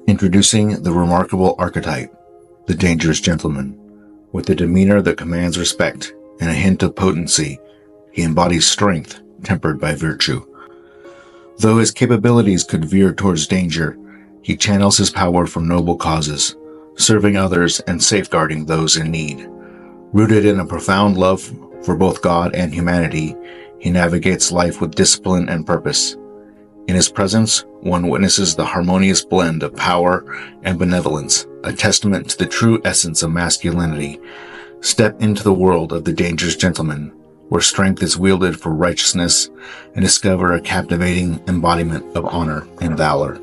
Introducing the remarkable archetype, the dangerous gentleman. With a demeanor that commands respect and a hint of potency, he embodies strength tempered by virtue. Though his capabilities could veer towards danger, he channels his power for noble causes, serving others and safeguarding those in need. Rooted in a profound love for both God and humanity, he navigates life with discipline and purpose. In his presence, one witnesses the harmonious blend of power and benevolence, a testament to the true essence of masculinity. Step into the world of the dangerous gentleman, where strength is wielded for righteousness, and discover a captivating embodiment of honor and valor.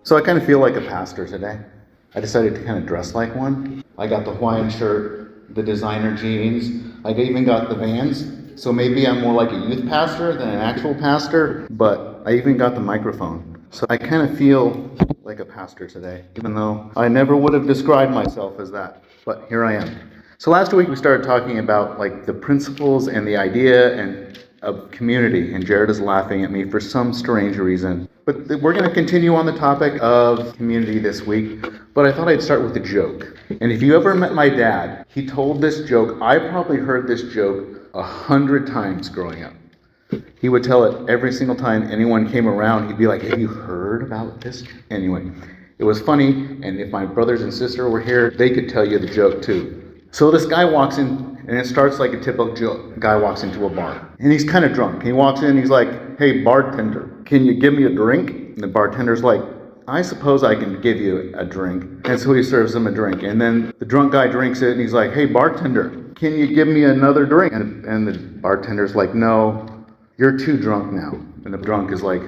So I kind of feel like a pastor today. I decided to kind of dress like one. I got the Hawaiian shirt, the designer jeans. I even got the Vans. So maybe I'm more like a youth pastor than an actual pastor, but I even got the microphone. So I kind of feel like a pastor today, even though I never would have described myself as that. But here I am. So last week we started talking about like the principles and the idea and of community, and Jared is laughing at me for some strange reason. But we're going to continue on the topic of community this week, but I thought I'd start with a joke. And if you ever met my dad, he told this joke. I probably heard this joke 100 times growing up. He would tell it every single time anyone came around. He'd be like, "Have you heard about this?" Anyway, it was funny, and if my brothers and sister were here, they could tell you the joke too. So this guy walks in, and it starts like a typical joke. Guy walks into a bar, and he's kind of drunk. He walks in, he's like, "Hey, bartender, can you give me a drink?" And the bartender's like, "I suppose I can give you a drink." And so he serves him a drink. And then the drunk guy drinks it, and he's like, "Hey, bartender, can you give me another drink?" And the bartender's like, "No, you're too drunk now." And the drunk is like,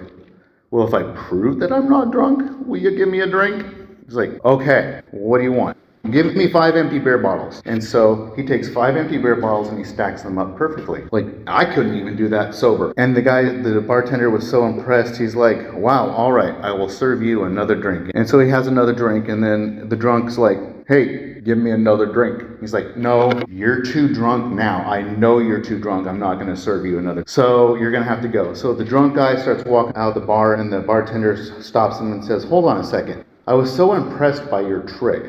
"Well, if I prove that I'm not drunk, will you give me a drink?" He's like, "Okay, what do you want?" "Give me 5 empty beer bottles." And so he takes 5 empty beer bottles and he stacks them up perfectly. Like, I couldn't even do that sober. And the bartender was so impressed. He's like, "Wow, all right, I will serve you another drink." And so he has another drink, and then the drunk's like, "Hey, give me another drink." He's like, "No, you're too drunk now. I know you're too drunk. I'm not going to serve you another. So you're going to have to go." So the drunk guy starts walking out of the bar, and the bartender stops him and says, "Hold on a second. I was so impressed by your trick.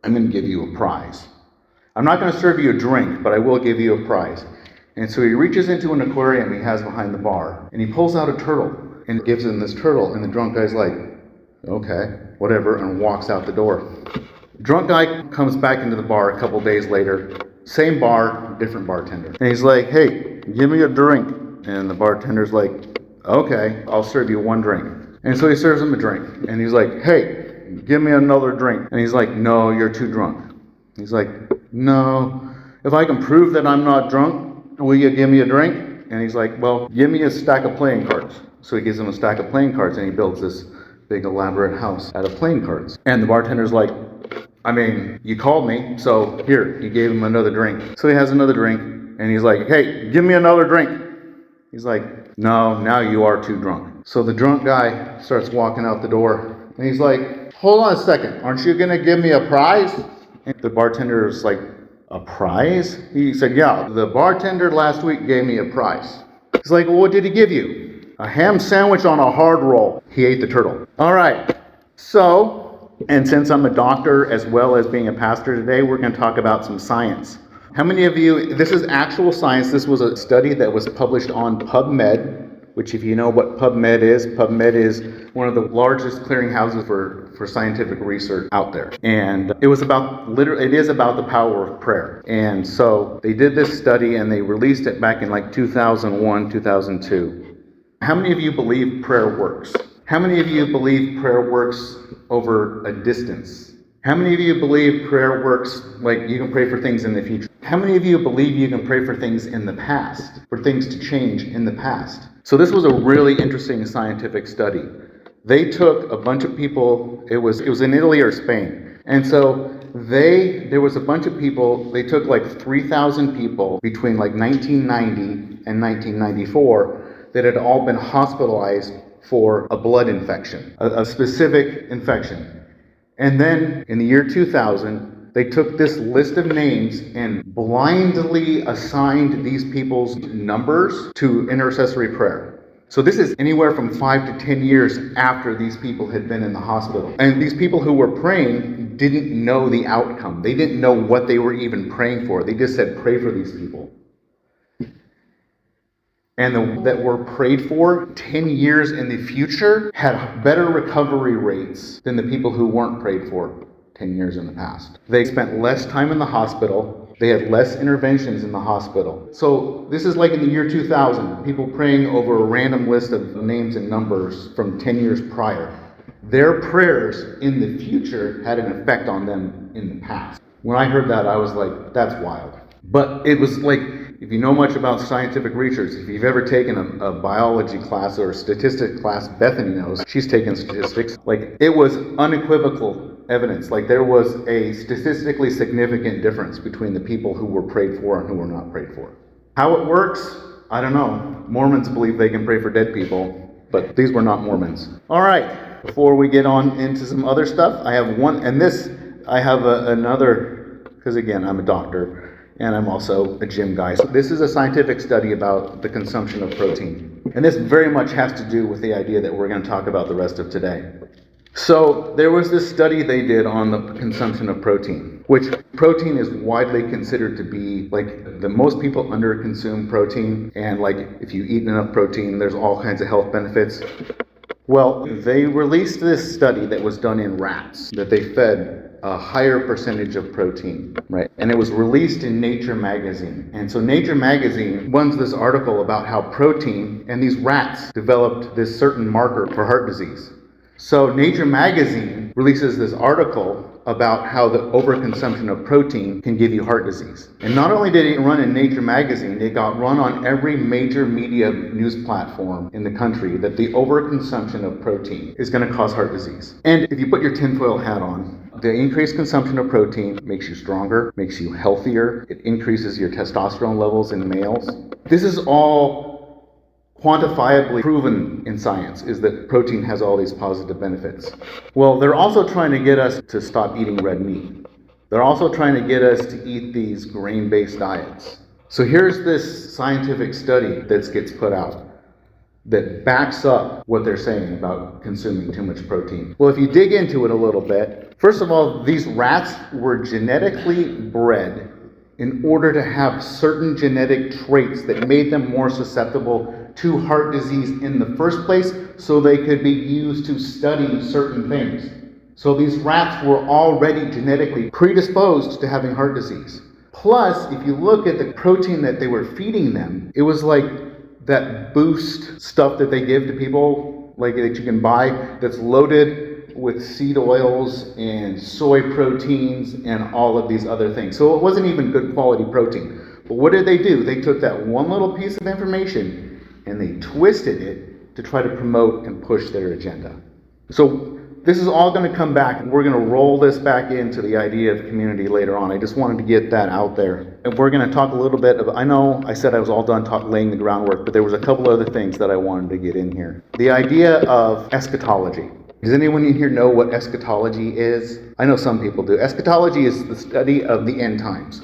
I'm going to give you a prize. I'm not going to serve you a drink, but I will give you a prize." And so he reaches into an aquarium he has behind the bar, and he pulls out a turtle and gives him this turtle. And the drunk guy's like, "Okay, whatever," and walks out the door. Drunk guy comes back into the bar a couple days later, same bar, different bartender. And he's like, "Hey, give me a drink." And the bartender's like, "Okay, I'll serve you one drink." And so he serves him a drink. And he's like, "Hey, give me another drink." And he's like, "No, you're too drunk." He's like, "No, if I can prove that I'm not drunk, will you give me a drink?" And he's like, "Well, give me a stack of playing cards." So he gives him a stack of playing cards, and he builds this big elaborate house out of playing cards. And the bartender's like, "I mean, you called me, so here." He gave him another drink. So he has another drink, and he's like, "Hey, give me another drink." He's like, "No, now you are too drunk." So the drunk guy starts walking out the door, and he's like, "Hold on a second, aren't you going to give me a prize?" And the bartender is like, "A prize?" He said, "Yeah, the bartender last week gave me a prize." He's like, "Well, what did he give you?" "A ham sandwich on a hard roll." He ate the turtle. All right, so, and since I'm a doctor as well as being a pastor today, we're going to talk about some science. How many of you, this is actual science, this was a study that was published on PubMed, which if you know what PubMed is one of the largest clearinghouses for scientific research out there. And it is about the power of prayer. And so they did this study and they released it back in like 2001, 2002. How many of you believe prayer works? How many of you believe prayer works over a distance? How many of you believe prayer works, like you can pray for things in the future? How many of you believe you can pray for things in the past, for things to change in the past? So this was a really interesting scientific study. They took a bunch of people, it was in Italy or Spain. And so there was a bunch of people, they took like 3,000 people between like 1990 and 1994 that had all been hospitalized for a blood infection, a specific infection. And then in the year 2000, they took this list of names and blindly assigned these people's numbers to intercessory prayer. So this is anywhere from 5 to 10 years after these people had been in the hospital. And these people who were praying didn't know the outcome. They didn't know what they were even praying for. They just said, pray for these people. And that were prayed for 10 years in the future had better recovery rates than the people who weren't prayed for 10 years in the past. They spent less time in the hospital. They had less interventions in the hospital. So this is like in the year 2000, people praying over a random list of names and numbers from 10 years prior. Their prayers in the future had an effect on them in the past. When I heard that, I was like, that's wild. But it was like, if you know much about scientific research, if you've ever taken a biology class or a statistics class, Bethany knows, she's taken statistics, like it was unequivocal evidence. Like there was a statistically significant difference between the people who were prayed for and who were not prayed for. How it works, I don't know. Mormons believe they can pray for dead people, but these were not Mormons. All right, before we get on into some other stuff, I have one, and this, I have another, because again, I'm a doctor. And I'm also a gym guy. So this is a scientific study about the consumption of protein. And this very much has to do with the idea that we're going to talk about the rest of today. So there was this study they did on the consumption of protein, which protein is widely considered to be like the most people underconsume protein. And like if you eat enough protein, there's all kinds of health benefits. Well, they released this study that was done in rats that they fed a higher percentage of protein, right? And it was released in Nature magazine. And so Nature magazine runs this article about how protein and these rats developed this certain marker for heart disease. So Nature magazine releases this article about how the overconsumption of protein can give you heart disease. And not only did it run in Nature magazine, it got run on every major media news platform in the country that the overconsumption of protein is going to cause heart disease. And if you put your tinfoil hat on, the increased consumption of protein makes you stronger, makes you healthier, it increases your testosterone levels in males. This is all quantifiably proven in science, is that protein has all these positive benefits. Well, they're also trying to get us to stop eating red meat. They're also trying to get us to eat these grain-based diets. So here's this scientific study that gets put out that backs up what they're saying about consuming too much protein. Well, if you dig into it a little bit, first of all, these rats were genetically bred in order to have certain genetic traits that made them more susceptible to heart disease in the first place, so they could be used to study certain things. So these rats were already genetically predisposed to having heart disease. Plus, if you look at the protein that they were feeding them, it was like that boost stuff that they give to people, like that you can buy, that's loaded with seed oils and soy proteins and all of these other things. So it wasn't even good quality protein. But what did they do? They took that one little piece of information and they twisted it to try to promote and push their agenda. So this is all going to come back, and we're going to roll this back into the idea of community later on. I just wanted to get that out there. And we're going to talk a little bit about, I know I said I was all done laying the groundwork, but there was a couple other things that I wanted to get in here. The idea of eschatology. Does anyone in here know what eschatology is? I know some people do. Eschatology is the study of the end times.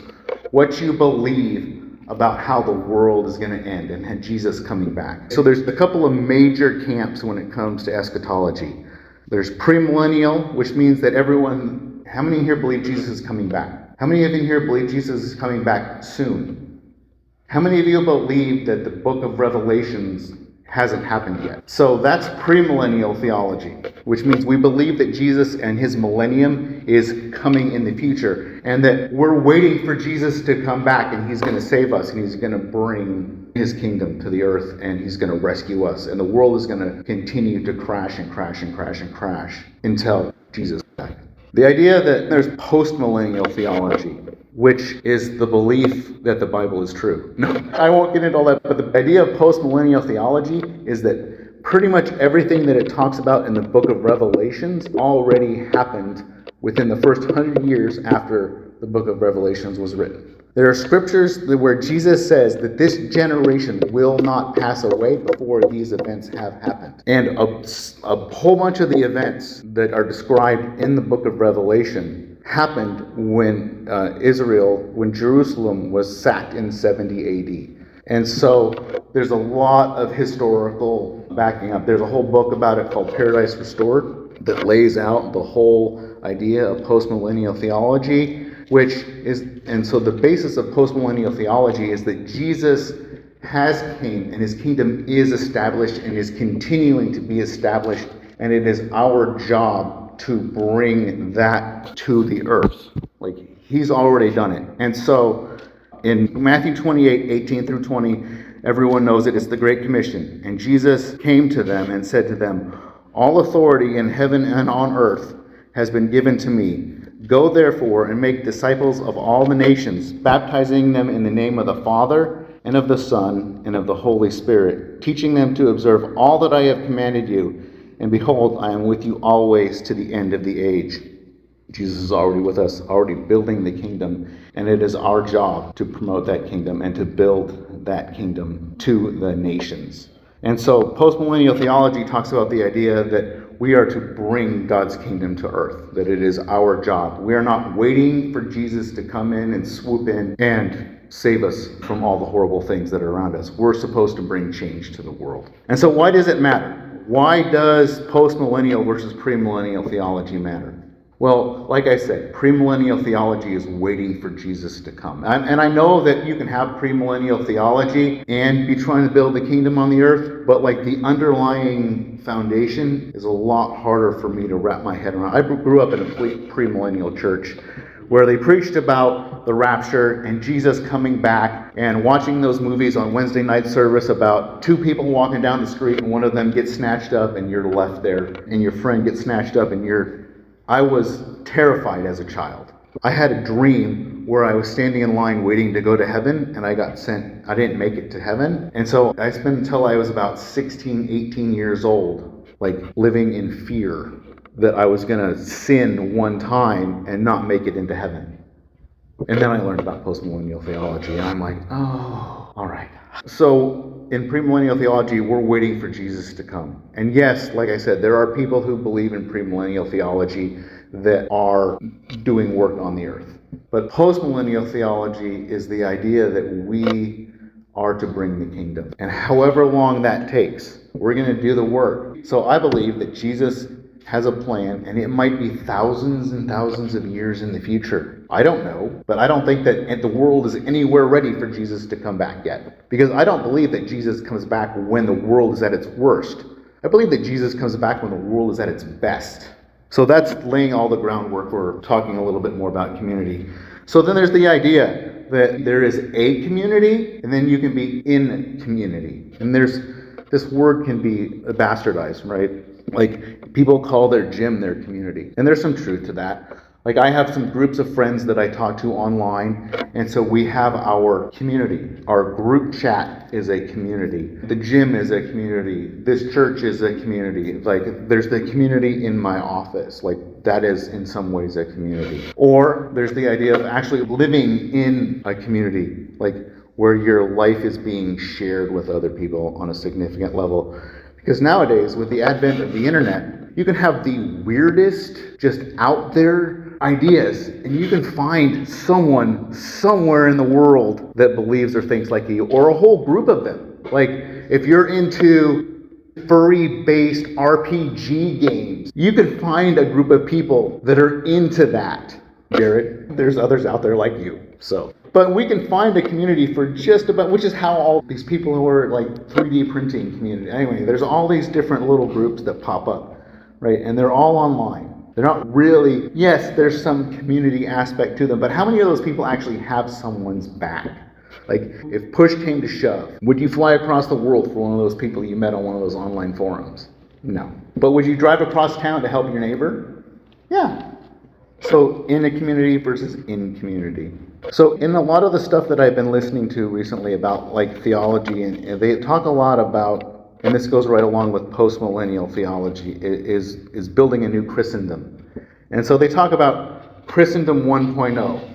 What you believe about how the world is going to end and Jesus coming back. So there's a couple of major camps when it comes to eschatology. There's premillennial, which means that everyone, how many here believe Jesus is coming back? How many of you here believe Jesus is coming back soon? How many of you believe that the book of Revelations hasn't happened yet? So that's premillennial theology, which means we believe that Jesus and his millennium is coming in the future, and that we're waiting for Jesus to come back, and he's going to save us, and he's going to bring his kingdom to the earth, and he's going to rescue us, and the world is going to continue to crash and crash and crash and crash until Jesus is back. The idea that there's postmillennial theology, which is the belief that the Bible is true. No, I won't get into all that, but the idea of postmillennial theology is that pretty much everything that it talks about in the book of Revelations already happened within the first 100 years after the book of Revelations was written. There are scriptures where Jesus says that this generation will not pass away before these events have happened. And a whole bunch of the events that are described in the book of Revelation happened when when Jerusalem was sacked in 70 AD. And so there's a lot of historical backing up. There's a whole book about it called Paradise Restored that lays out the whole idea of postmillennial theology, and so the basis of postmillennial theology is that Jesus has came and his kingdom is established and is continuing to be established, and it is our job to bring that to the earth. Like, he's already done it. And so in Matthew 28, 18 through 20, everyone knows it. It's the Great Commission. And Jesus came to them and said to them, "All authority in heaven and on earth has been given to me. Go therefore and make disciples of all the nations, baptizing them in the name of the Father and of the Son and of the Holy Spirit, teaching them to observe all that I have commanded you. And behold, I am with you always to the end of the age." Jesus is already with us, already building the kingdom, and it is our job to promote that kingdom and to build that kingdom to the nations. And so postmillennial theology talks about the idea that we are to bring God's kingdom to earth, that it is our job. We are not waiting for Jesus to come in and swoop in and save us from all the horrible things that are around us. We're supposed to bring change to the world. And so why does it matter? Why does postmillennial versus premillennial theology matter? Well, like I said, premillennial theology is waiting for Jesus to come. And I know that you can have premillennial theology and be trying to build the kingdom on the earth, but like the underlying foundation is a lot harder for me to wrap my head around. I grew up in a premillennial church where they preached about the rapture and Jesus coming back, and watching those movies on Wednesday night service about two people walking down the street and one of them gets snatched up and you're left there, and your friend gets snatched up and I was terrified as a child. I had a dream where I was standing in line waiting to go to heaven, and I got sent. I didn't make it to heaven. And so I spent until I was about 16, 18 years old, like living in fear that I was going to sin one time and not make it into heaven. And then I learned about postmillennial theology, and I'm like, oh, all right. So in premillennial theology, we're waiting for Jesus to come. And yes, like I said, there are people who believe in premillennial theology that are doing work on the earth. But postmillennial theology is the idea that we are to bring the kingdom. And however long that takes, we're going to do the work. So I believe that Jesus has a plan, and it might be thousands and thousands of years in the future. I don't know, but I don't think that the world is anywhere ready for Jesus to come back yet. Because I don't believe that Jesus comes back when the world is at its worst. I believe that Jesus comes back when the world is at its best. So that's laying all the groundwork for talking a little bit more about community. So then there's the idea that there is a community, and then you can be in community. And this word can be bastardized, right? Like, people call their gym their community. And there's some truth to that. Like, I have some groups of friends that I talk to online, and so we have our community. Our group chat is a community. The gym is a community. This church is a community. Like, there's the community in my office. Like, that is in some ways a community. Or there's the idea of actually living in a community, like where your life is being shared with other people on a significant level. Because nowadays, with the advent of the internet, you can have the weirdest, just out there ideas, and you can find someone somewhere in the world that believes or thinks like you, or a whole group of them. Like, if you're into furry-based RPG games, you can find a group of people that are into that. Jared, there's others out there like you. But we can find a community for just about, which is how all these people who are like 3D printing community. Anyway, there's all these different little groups that pop up, right? And they're all online. They're not really, yes, there's some community aspect to them, but how many of those people actually have someone's back? Like, if push came to shove, would you fly across the world for one of those people you met on one of those online forums? No. But would you drive across town to help your neighbor? Yeah. So in a community versus in community. So in a lot of the stuff that I've been listening to recently about like theology, and they talk a lot about, and this goes right along with postmillennial theology, is building a new Christendom. And so they talk about Christendom 1.0,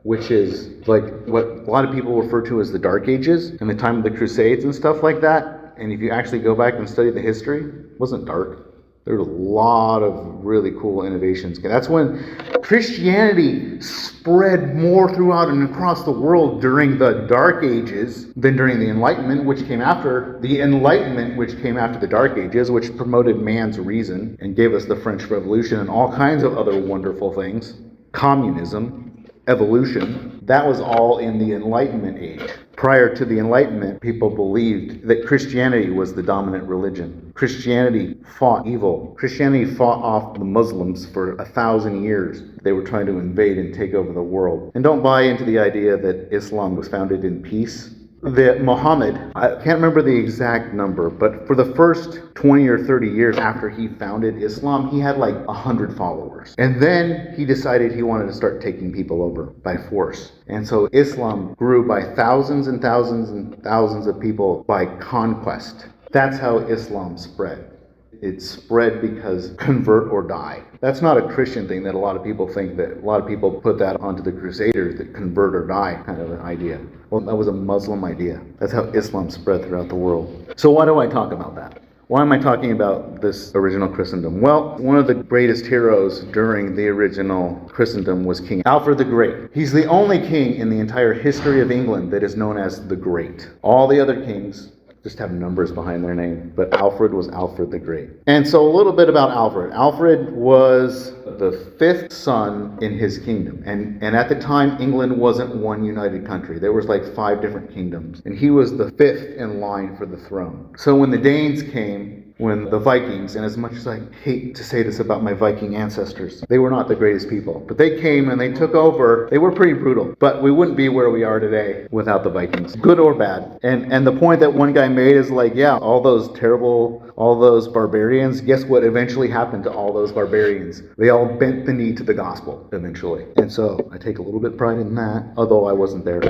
which is like what a lot of people refer to as the Dark Ages and the time of the Crusades and stuff like that. And if you actually go back and study the history, it wasn't dark. There's a lot of really cool innovations. That's when Christianity spread more throughout and across the world during the Dark Ages than during the Enlightenment, which came after the Enlightenment, which came after the Dark Ages, which promoted man's reason and gave us the French Revolution and all kinds of other wonderful things. Communism, evolution, that was all in the Enlightenment age. Prior to the Enlightenment, people believed that Christianity was the dominant religion. Christianity fought evil. Christianity fought off the Muslims for 1,000 years. They were trying to invade and take over the world. And don't buy into the idea that Islam was founded in peace. That Muhammad, I can't remember the exact number, but for the first 20 or 30 years after he founded Islam, he had like 100 followers. And then he decided he wanted to start taking people over by force. And so Islam grew by thousands and thousands and thousands of people by conquest. That's how Islam spread. It spread because convert or die. That's not a Christian thing that a lot of people think, that a lot of people put that onto the Crusaders, that convert or die kind of an idea. Well, that was a Muslim idea. That's how Islam spread throughout the world. So why do I talk about that? Why am I talking about this original Christendom? Well, one of the greatest heroes during the original Christendom was King Alfred the Great. He's the only king in the entire history of England that is known as the Great. All the other kings just have numbers behind their name, but Alfred was Alfred the Great. And so a little bit about Alfred. Alfred was the fifth son in his kingdom. And at the time, England wasn't one united country. There was like 5 different kingdoms. And he was the fifth in line for the throne. So when the Danes came, when the Vikings, and as much as I hate to say this about my Viking ancestors, they were not the greatest people. But they came and they took over. They were pretty brutal. But we wouldn't be where we are today without the Vikings, good or bad. And the point that one guy made is like, yeah, all those barbarians, guess what eventually happened to all those barbarians? They all bent the knee to the gospel eventually. And so I take a little bit of pride in that, although I wasn't there.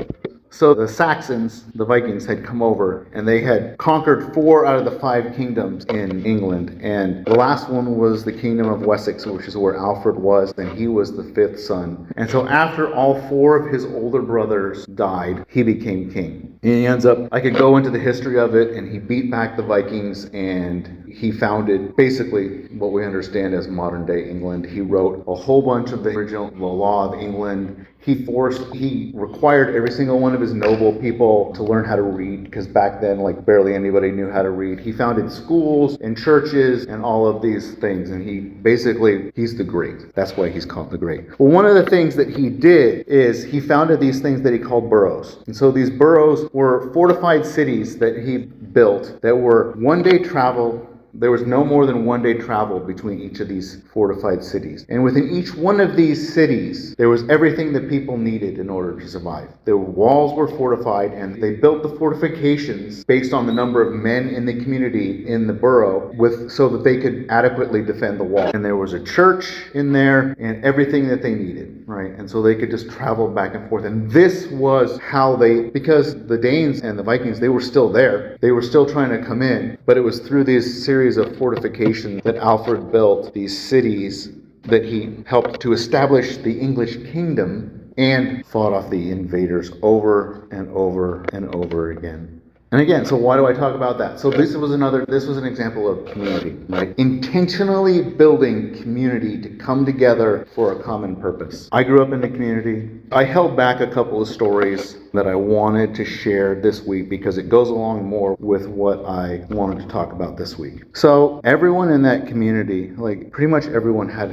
So the Saxons, the Vikings, had come over and they had conquered 4 out of the 5 kingdoms in England. And the last one was the kingdom of Wessex, which is where Alfred was, and he was the 5th son. And so after all 4 of his older brothers died, he became king. And he ends up, I could go into the history of it, and he beat back the Vikings and he founded basically what we understand as modern day England. He wrote a whole bunch of the original law of England. He required every single one of his noble people to learn how to read, because back then, like, barely anybody knew how to read. He founded schools and churches and all of these things, and he's the Great. That's why he's called the Great. Well, one of the things that he did is he founded these things that he called boroughs. And so these boroughs were fortified cities that he built that were one-day travel. There was no more than 1 day travel between each of these fortified cities. And within each one of these cities, there was everything that people needed in order to survive. The walls were fortified, and they built the fortifications based on the number of men in the community in the borough so that they could adequately defend the wall. And there was a church in there and everything that they needed, right? And so they could just travel back and forth. And this was how because the Danes and the Vikings, they were still there. They were still trying to come in, but it was through these series of fortifications that Alfred built these cities that he helped to establish the English kingdom and fought off the invaders over and over and over again. And again, so why do I talk about that? So this was an example of community, right? Intentionally building community to come together for a common purpose. I grew up in the community. I held back a couple of stories that I wanted to share this week because it goes along more with what I wanted to talk about this week. So everyone in that community, like pretty much everyone, had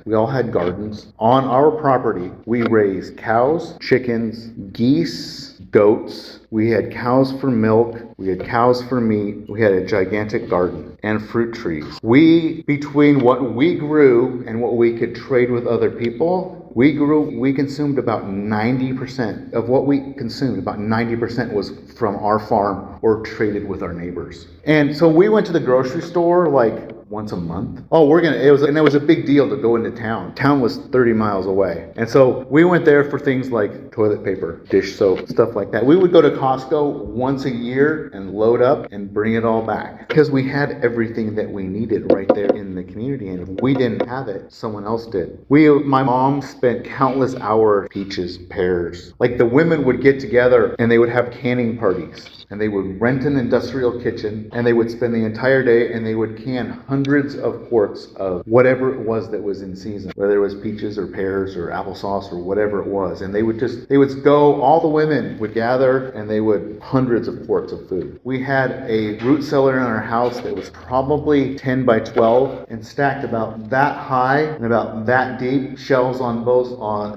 we all had gardens. On our property, we raised cows, chickens, geese, goats. We had cows for milk. We had cows for meat. We had a gigantic garden and fruit trees. Between what we grew and what we could trade with other people, we consumed about 90% of what we consumed. About 90% was from our farm or traded with our neighbors. And so we went to the grocery store like once a month. It was a big deal to go into town. Town was 30 miles away. And so we went there for things like toilet paper, dish soap, stuff like that. We would go to Costco once a year and load up and bring it all back because we had everything that we needed right there in the community. And if we didn't have it, someone else did. My mom spent countless hours, peaches, pears. Like the women would get together and they would have canning parties. and they would rent an industrial kitchen, and they would spend the entire day, and they would can hundreds of quarts of whatever it was that was in season, whether it was peaches or pears or applesauce or whatever it was. And they would go, all the women would gather, and they would hundreds of quarts of food. We had a root cellar in our house that was probably 10 by 12 and stacked about that high and about that deep, shelves on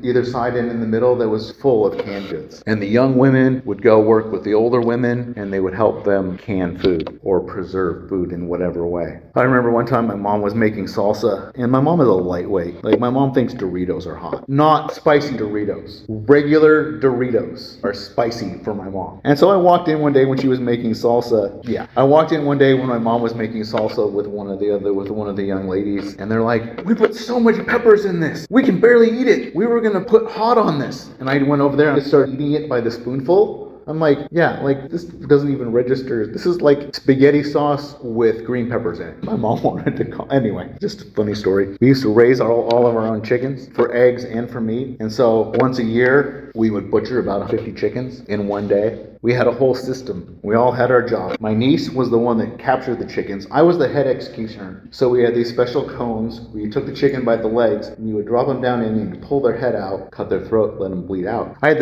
either side and in the middle, that was full of canned goods. And the young women would go work with the older women, and they would help them can food or preserve food in whatever way. I remember one time my mom was making salsa, and my mom is a lightweight. Like, my mom thinks Doritos are hot. Not spicy Doritos. Regular Doritos are spicy for my mom. And so I walked in one day when she was making salsa. Yeah. I walked in one day when my mom was making salsa with one of the young ladies, and they're like, "We put so much peppers in this. We can barely eat it. We were going to put hot on this." And I went over there and I started eating it by the spoonful. I'm like, yeah, like, this doesn't even register. This is like spaghetti sauce with green peppers in it. My mom wanted to call. Anyway, just a funny story. We used to raise all of our own chickens for eggs and for meat. And so once a year, we would butcher about 50 chickens in one day. We had a whole system. We all had our job. My niece was the one that captured the chickens. I was the head executioner. So we had these special cones where you took the chicken by the legs and you would drop them down in and pull their head out, cut their throat, let them bleed out. I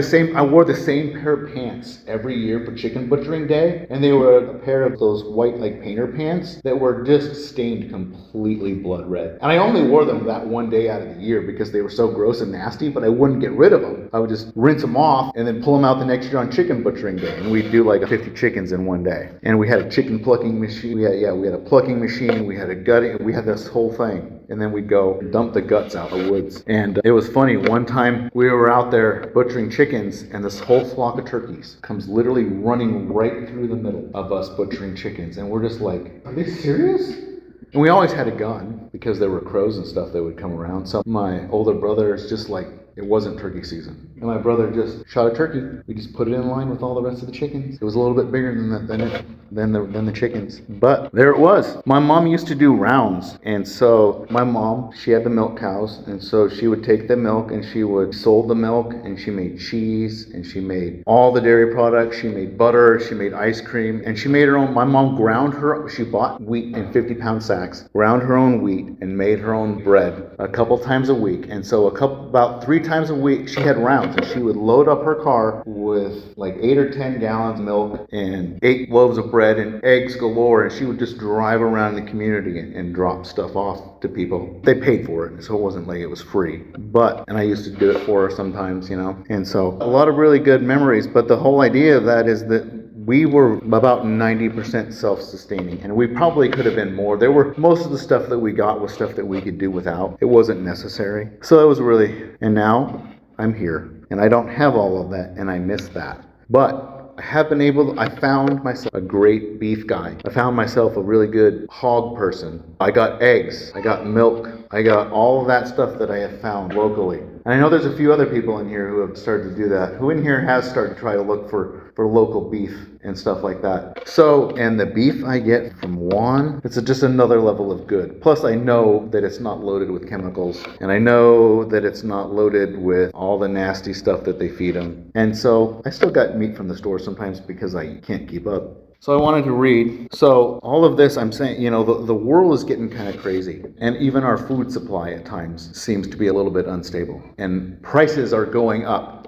wore the same pair of pants every year for chicken butchering day, and they were a pair of those white like painter pants that were just stained completely blood red. And I only wore them that one day out of the year because they were so gross and nasty, but I wouldn't get rid of them. I would just rinse them off and then pull them out the next year on chicken butchering day. And we'd do like 50 chickens in one day. And we had a chicken plucking machine. We had a plucking machine. We had a gutting. We had this whole thing. And then we'd go dump the guts out of the woods. And it was funny. One time we were out there butchering chickens, and this whole flock of turkeys comes literally running right through the middle of us butchering chickens. And we're just like, are they serious? And we always had a gun because there were crows and stuff that would come around. So my older brother is just like, it wasn't turkey season. And my brother just shot a turkey. We just put it in line with all the rest of the chickens. It was a little bit bigger than the chickens. But there it was. My mom used to do rounds. And so my mom, she had the milk cows. And so she would take the milk and she would sold the milk, and she made cheese, and she made all the dairy products. She made butter. She made ice cream. And she made her own. My mom she bought wheat in 50-pound sacks, ground her own wheat, and made her own bread a couple times a week. And so about 3 times a week, she had rounds, and she would load up her car with like 8 or 10 gallons of milk and 8 loaves of bread and eggs galore, and she would just drive around the community and drop stuff off to people. They paid for it, so it wasn't like it was free. And I used to do it for her sometimes, And so a lot of really good memories, but the whole idea of that is that we were about 90% self-sustaining, and we probably could have been more. Most of the stuff that we got was stuff that we could do without. It wasn't necessary. So that was and now I'm here, and I don't have all of that, and I miss that. But I found myself a great beef guy. I found myself a really good hog person. I got eggs. I got milk. I got all of that stuff that I have found locally. And I know there's a few other people in here who have started to do that. Who in here has started to try to look for local beef and stuff like that. So, and the beef I get from Juan, it's just another level of good. Plus, I know that it's not loaded with chemicals. And I know that it's not loaded with all the nasty stuff that they feed them. And so, I still got meat from the store sometimes because I can't keep up. So I wanted to read. So all of this, I'm saying, the world is getting kind of crazy. And even our food supply at times seems to be a little bit unstable. And prices are going up.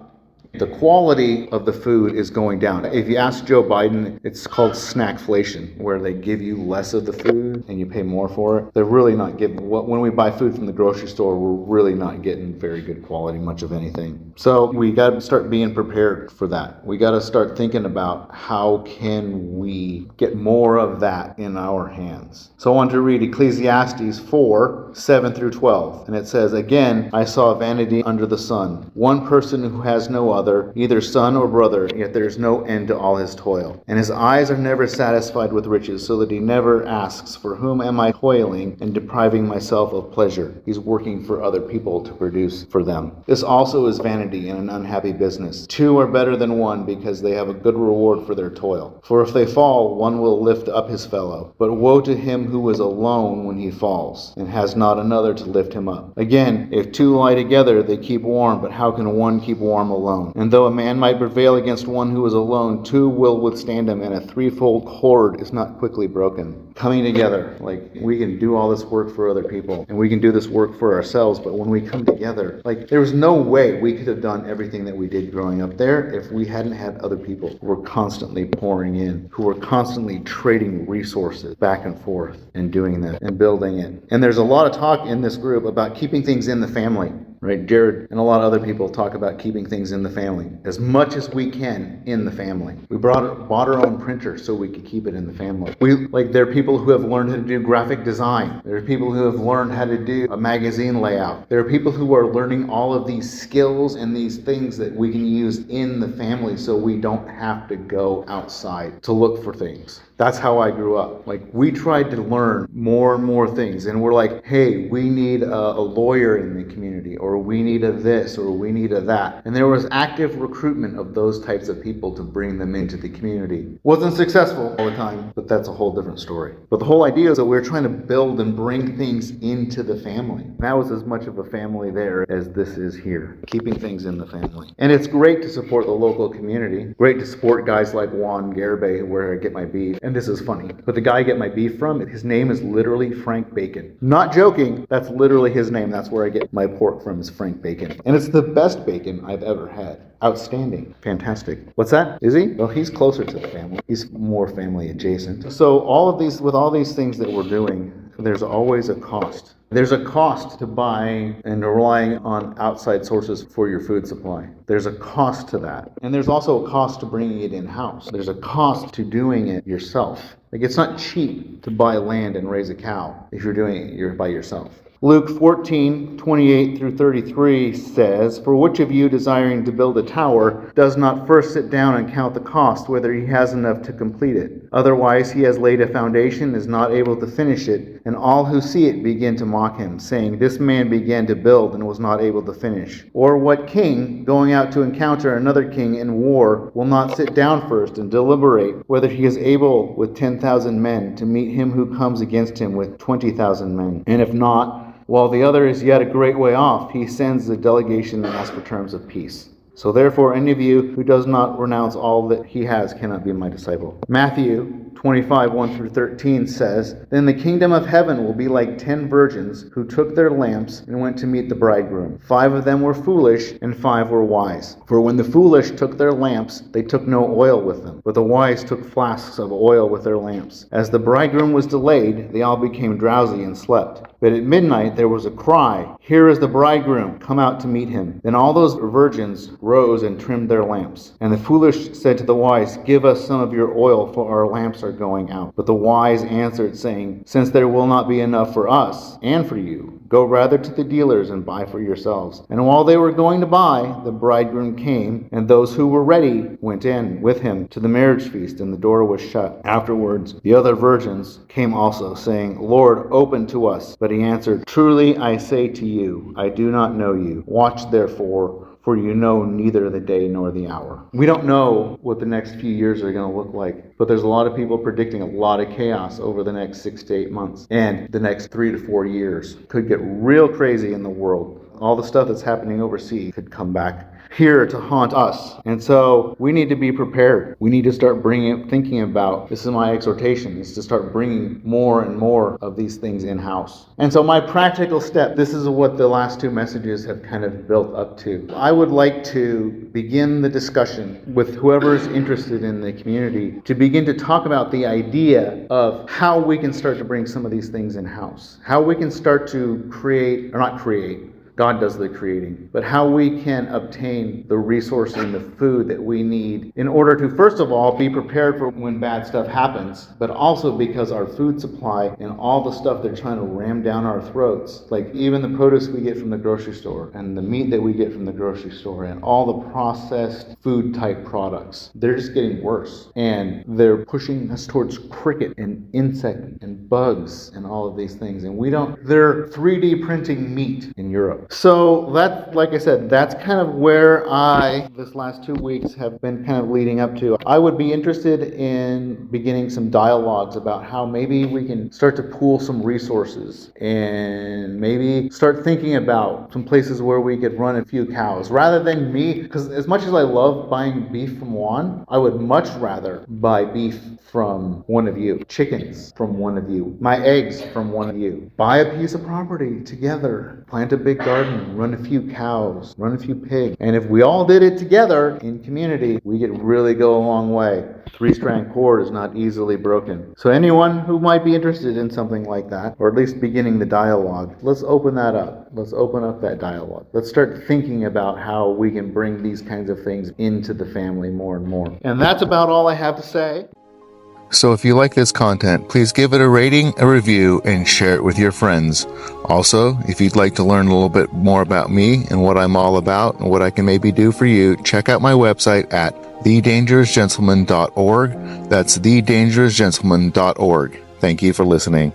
The quality of the food is going down. If you ask Joe Biden, it's called snackflation, where they give you less of the food and you pay more for it. They're really not giving, when we buy food from the grocery store, we're really not getting very good quality, much of anything. So we got to start being prepared for that. We got to start thinking about how can we get more of that in our hands. So I want to read Ecclesiastes 4, 7 through 12. And it says, "Again, I saw vanity under the sun, one person who has no other, neither son or brother, yet there is no end to all his toil. And his eyes are never satisfied with riches, so that he never asks, for whom am I toiling and depriving myself of pleasure?" He's working for other people to produce for them. "This also is vanity and an unhappy business. 2 are better than 1, because they have a good reward for their toil. For if they fall, one will lift up his fellow. But woe to him who is alone when he falls, and has not another to lift him up. Again, if 2 lie together, they keep warm, but how can one keep warm alone? And though a man might prevail against one who is alone, two will withstand him, and a threefold cord is not quickly broken. Coming together, like we can do all this work for other people, and we can do this work for ourselves, but when we come together, like there was no way we could have done everything that we did growing up there if we hadn't had other people who were constantly pouring in, who were constantly trading resources back and forth and doing that and building it. And there's a lot of talk in this group about keeping things in the family. Right, Jared and a lot of other people talk about keeping things in the family as much as we can in the family. We bought our own printer so we could keep it in the family. There are people who have learned how to do graphic design. There are people who have learned how to do a magazine layout. There are people who are learning all of these skills and these things that we can use in the family so we don't have to go outside to look for things. That's how I grew up. Like, we tried to learn more and more things, and we're like, hey, we need a lawyer in the community, or we need a this, or we need a that. And there was active recruitment of those types of people to bring them into the community. Wasn't successful all the time, but that's a whole different story. But the whole idea is that we're trying to build and bring things into the family. That was as much of a family there as this is here, keeping things in the family. And it's great to support the local community, great to support guys like Juan Garibay, where I get my beef. And this is funny, but the guy I get my beef from, his name is literally Frank Bacon. Not joking, that's literally his name. That's where I get my pork from, is Frank Bacon. And it's the best bacon I've ever had. Outstanding. Fantastic. What's that? Is he? Well, he's closer to the family. He's more family adjacent. So with all these things that we're doing, there's always a cost. There's a cost to buying and relying on outside sources for your food supply. There's a cost to that. And there's also a cost to bringing it in-house. There's a cost to doing it yourself. Like, it's not cheap to buy land and raise a cow if you're doing it by yourself. Luke 14:28 through 33 says, "For which of you desiring to build a tower does not first sit down and count the cost, whether he has enough to complete it? Otherwise he has laid a foundation and is not able to finish it, and all who see it begin to mock him, saying, 'This man began to build and was not able to finish.' Or what king, going out to encounter another king in war, will not sit down first and deliberate whether he is able with 10,000 men to meet him who comes against him with 20,000 men? And if not, while the other is yet a great way off, he sends a delegation and asks for terms of peace. So therefore, any of you who does not renounce all that he has cannot be my disciple." Matthew 25:1-13 says, "Then the kingdom of heaven will be like 10 virgins who took their lamps and went to meet the bridegroom. 5 of them were foolish, and 5 were wise. For when the foolish took their lamps, they took no oil with them, but the wise took flasks of oil with their lamps. As the bridegroom was delayed, they all became drowsy and slept. But at midnight there was a cry, 'Here is the bridegroom, come out to meet him.' Then all those virgins rose and trimmed their lamps. And the foolish said to the wise, 'Give us some of your oil, for our lamps are going out.' But the wise answered, saying, 'Since there will not be enough for us and for you, go rather to the dealers and buy for yourselves.' And while they were going to buy, the bridegroom came, and those who were ready went in with him to the marriage feast, and the door was shut. Afterwards the other virgins came also, saying, 'Lord, open to us.' But he answered, 'Truly I say to you, I do not know you. Watch therefore, for you know neither the day nor the hour." We don't know what the next few years are going to look like, but there's a lot of people predicting a lot of chaos over the next 6 to 8 months. And the next 3 to 4 years could get real crazy in the world. All the stuff that's happening overseas could come back here to haunt us. And so we need to be prepared. We need to start thinking about, this is my exhortation, is to start bringing more and more of these things in-house. And so my practical step, this is what the last 2 messages have kind of built up to. I would like to begin the discussion with whoever's interested in the community to begin to talk about the idea of how we can start to bring some of these things in-house. How we can start to not create, God does the creating, but how we can obtain the resources and the food that we need in order to, first of all, be prepared for when bad stuff happens, but also because our food supply and all the stuff they're trying to ram down our throats, like even the produce we get from the grocery store and the meat that we get from the grocery store and all the processed food type products, they're just getting worse. And they're pushing us towards cricket and insect and bugs and all of these things. And they're 3D printing meat in Europe. So that's, like I said, that's kind of where this last 2 weeks have been kind of leading up to. I would be interested in beginning some dialogues about how maybe we can start to pool some resources and maybe start thinking about some places where we could run a few cows rather than me, because as much as I love buying beef from Juan, I would much rather buy beef from one of you, chickens from one of you, my eggs from one of you. Buy a piece of property together, plant a big garden, run a few cows, run a few pigs. And if we all did it together in community, we could really go a long way. Three-strand cord is not easily broken. So anyone who might be interested in something like that, or at least beginning the dialogue, let's open that up. Let's open up that dialogue. Let's start thinking about how we can bring these kinds of things into the family more and more. And that's about all I have to say. So if you like this content, please give it a rating, a review, and share it with your friends. Also, if you'd like to learn a little bit more about me and what I'm all about and what I can maybe do for you, check out my website at thedangerousgentleman.org. That's thedangerousgentleman.org. Thank you for listening.